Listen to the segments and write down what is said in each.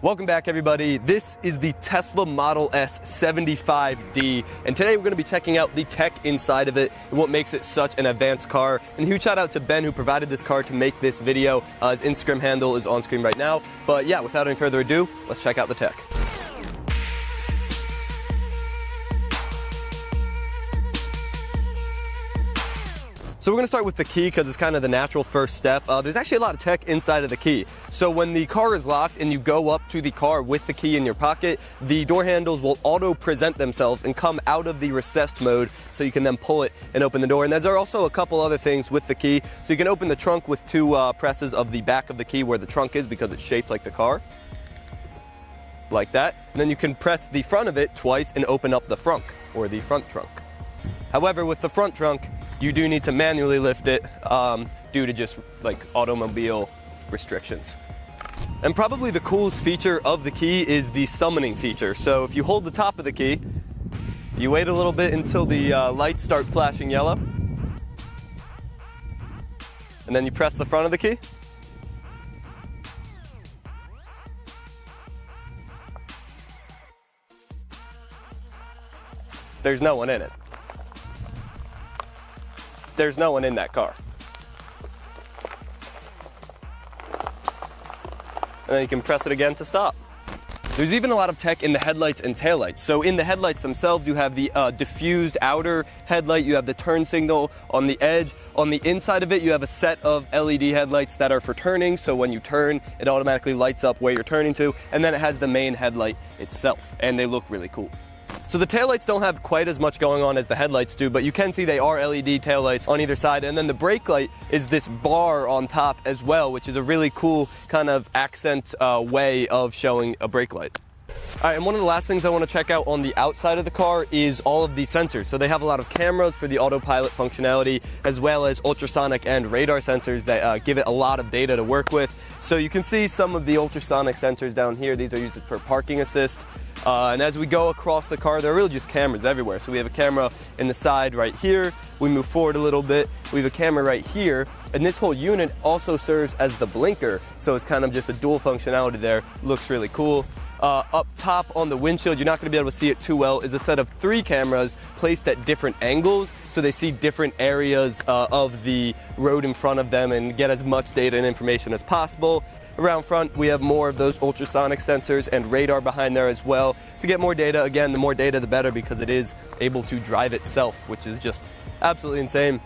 Welcome back, everybody. This is the Tesla Model S 75D, and today we're going to be checking out the tech inside of it and what makes it such an advanced car. And a huge shout out to Ben, who provided this car to make this video. His Instagram handle is on screen right now. But yeah, without any further ado, let's check out the tech. So we're going to start with the key because it's kind of the natural first step. There's actually a lot of tech inside of the key. So when the car is locked and you go up to the car with the key in your pocket, the door handles will auto-present themselves and come out of the recessed mode, so you can then pull it and open the door. And there are also a couple other things with the key. So you can open the trunk with two presses of the back of the key where the trunk is, because it's shaped like the car, like that. And then you can press the front of it twice and open up the frunk, or the front trunk. However, with the front trunk, you do need to manually lift it due to just like automobile restrictions. And probably the coolest feature of the key is the summoning feature. So if you hold the top of the key, you wait a little bit until the lights start flashing yellow, and then you press the front of the key. There's no one in it. There's no one in that car. And then you can press it again to stop. There's even a lot of tech in the headlights and taillights. So in the headlights themselves, you have the diffused outer headlight, you have the turn signal on the edge. On the inside of it, you have a set of LED headlights that are for turning, so when you turn, it automatically lights up where you're turning to, and then it has the main headlight itself, and they look really cool. So the taillights don't have quite as much going on as the headlights do, but you can see they are LED taillights on either side. And then the brake light is this bar on top as well, which is a really cool kind of accent way of showing a brake light. All right, and one of the last things I want to check out on the outside of the car is all of the sensors. So they have a lot of cameras for the autopilot functionality, as well as ultrasonic and radar sensors that give it a lot of data to work with. So you can see some of the ultrasonic sensors down here. These are used for parking assist. And as we go across the car, there are really just cameras everywhere. So we have a camera in the side right here. We move forward a little bit, we have a camera right here. And this whole unit also serves as the blinker. So it's kind of just a dual functionality there. Looks really cool. Up top on the windshield, you're not going to be able to see it too well, is a set of 3 cameras placed at different angles, so they see different areas of the road in front of them and get as much data and information as possible. Around front, we have more of those ultrasonic sensors and radar behind there as well to get more data. Again, the more data, the better, because it is able to drive itself, which is just absolutely insane.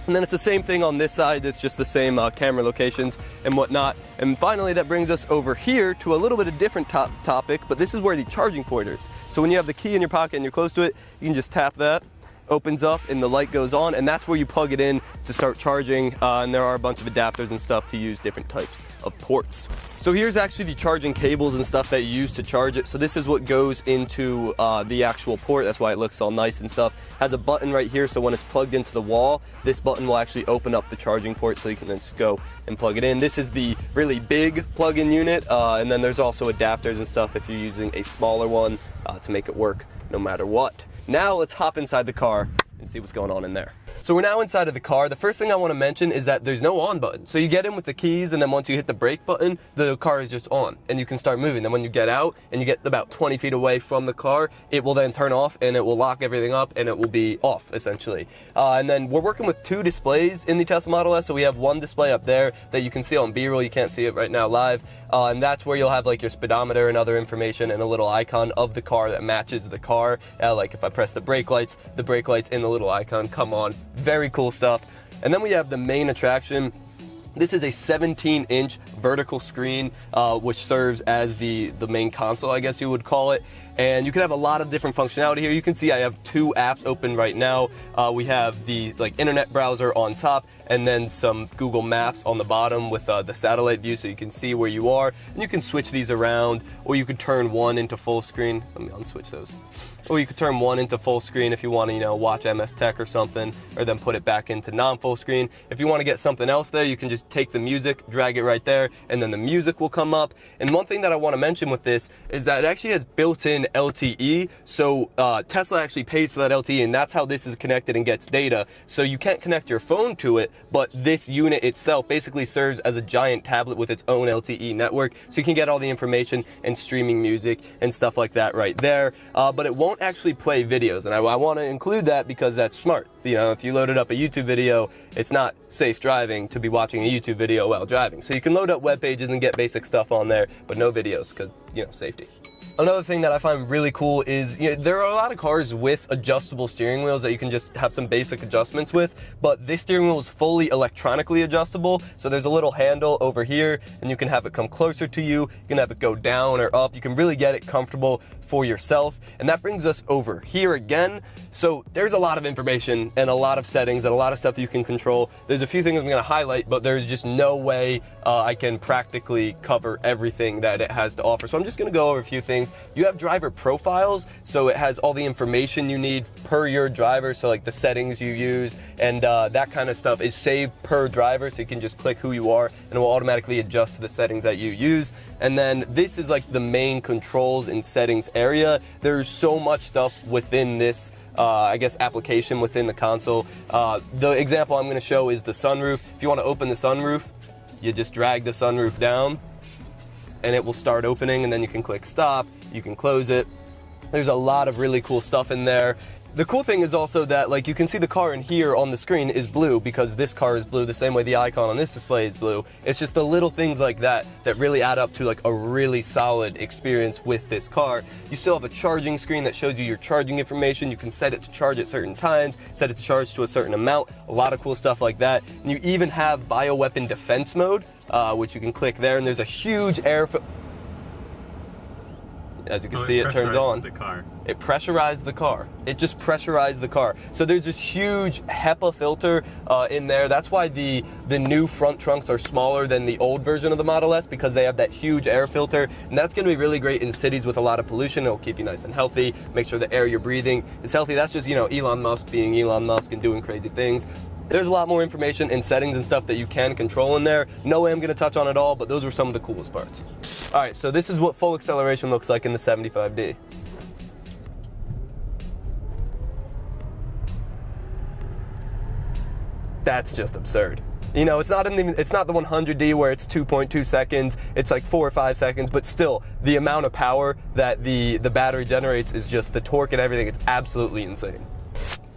And then it's the same thing on this side. It's just the same camera locations and whatnot. And finally, that brings us over here to a little bit of different topic, but this is where the charging port is. So when you have the key in your pocket and you're close to it, you can just tap that, opens up, and the light goes on, and that's where you plug it in to start charging. And there are a bunch of adapters and stuff to use different types of ports. So here's actually the charging cables and stuff that you use to charge it. So this is what goes into the actual port. That's why it looks all nice and stuff. Has a button right here, so when it's plugged into the wall, this button will actually open up the charging port, so you can then just go and plug it in. This is the really big plug-in unit, and then there's also adapters and stuff if you're using a smaller one to make it work no matter what. Now let's hop inside the car and see what's going on in there. So we're now inside of the car. The first thing I want to mention is that there's no on button. So you get in with the keys, and then once you hit the brake button, the car is just on and you can start moving. Then when you get out and you get about 20 feet away from the car, it will then turn off and it will lock everything up and it will be off essentially. And then we're working with 2 displays in the Tesla Model S. So we have one display up there that you can see on B-roll. You can't see it right now live. And that's where you'll have like your speedometer and other information and a little icon of the car that matches the car. Like if I press the brake lights in the little icon come on. Very cool stuff. And then we have the main attraction. This is a 17-inch vertical screen, which serves as the main console, I guess you would call it. And you can have a lot of different functionality here. You can see I have 2 apps open right now. We have the internet browser on top, and then some Google Maps on the bottom with the satellite view, so you can see where you are. And you can switch these around, or you could turn one into full screen. Let me unswitch those. Or you could turn one into full screen if you want to, watch MS Tech or something, or then put it back into non-full screen. If you want to get something else there, you can just take the music, drag it right there, and then the music will come up. And one thing that I want to mention with this is that it actually has built-in LTE. So Tesla actually pays for that LTE, and that's how this is connected and gets data. So you can't connect your phone to it, but this unit itself basically serves as a giant tablet with its own LTE network, so you can get all the information and streaming music and stuff like that right there. But it won't actually play videos, and I want to include that because that's smart. You know, if you loaded up a YouTube video, it's not safe driving to be watching a YouTube video while driving. So you can load up web pages and get basic stuff on there, but no videos because, you know, safety. Another thing that I find really cool is, you know, there are a lot of cars with adjustable steering wheels that you can just have some basic adjustments with, but this steering wheel is fully electronically adjustable. So there's a little handle over here and you can have it come closer to you. You can have it go down or up. You can really get it comfortable for yourself. And that brings us over here again. So there's a lot of information and a lot of settings and a lot of stuff you can control. There's a few things I'm going to highlight, but there's just no way I can practically cover everything that it has to offer. So I'm just going to go over a few things. You have driver profiles, so it has all the information you need per your driver, so like the settings you use and that kind of stuff is saved per driver, so you can just click who you are and it will automatically adjust to the settings that you use. And then this is like the main controls and settings area. There's so much stuff within this I guess application within the console. The example I'm going to show is the sunroof. If you want to open the sunroof, you just drag the sunroof down and it will start opening, and then you can click stop, you can close it. There's a lot of really cool stuff in there. The cool thing is also that, like, you can see the car in here on the screen is blue because this car is blue, the same way the icon on this display is blue. It's just the little things like that that really add up to like a really solid experience with this car. You still have a charging screen that shows you your charging information. You can set it to charge at certain times, set it to charge to a certain amount, a lot of cool stuff like that. And you even have bioweapon defense mode, which you can click there, and there's a huge air as you can see, it turns on. It pressurized the car. It just pressurized the car. So there's this huge HEPA filter in there. That's why the new front trunks are smaller than the old version of the Model S, because they have that huge air filter. And that's going to be really great in cities with a lot of pollution. It'll keep you nice and healthy, make sure the air you're breathing is healthy. That's just, you know, Elon Musk being Elon Musk and doing crazy things. There's a lot more information and settings and stuff that you can control in there. No way I'm going to touch on it all, but those are some of the coolest parts. All right, so this is what full acceleration looks like in the 75D. That's just absurd. You know, it's not the 100D where it's 2.2 seconds, it's like 4 or 5 seconds, but still, the amount of power that the battery generates is just, the torque and everything, it's absolutely insane.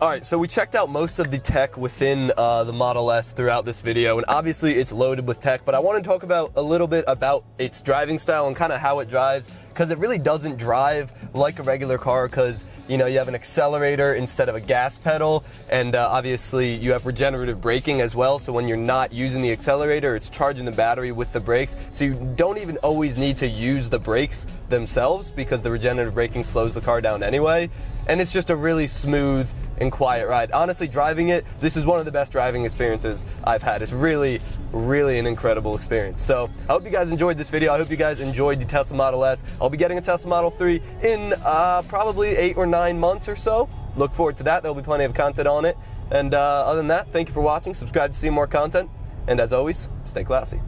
Alright, so we checked out most of the tech within the Model S throughout this video, and obviously it's loaded with tech, but I want to talk about a little bit about its driving style and kind of how it drives, because it really doesn't drive like a regular car, because, you know, you have an accelerator instead of a gas pedal, and obviously you have regenerative braking as well, so when you're not using the accelerator, it's charging the battery with the brakes, so you don't even always need to use the brakes themselves, because the regenerative braking slows the car down anyway. And it's just a really smooth and quiet ride. Honestly, driving it, this is one of the best driving experiences I've had. It's really, really an incredible experience. So I hope you guys enjoyed this video. I hope you guys enjoyed the Tesla Model S. I'll be getting a Tesla Model 3 in probably 8 or 9 months or so. Look forward to that. There'll be plenty of content on it. And other than that, thank you for watching. Subscribe to see more content. And as always, stay classy.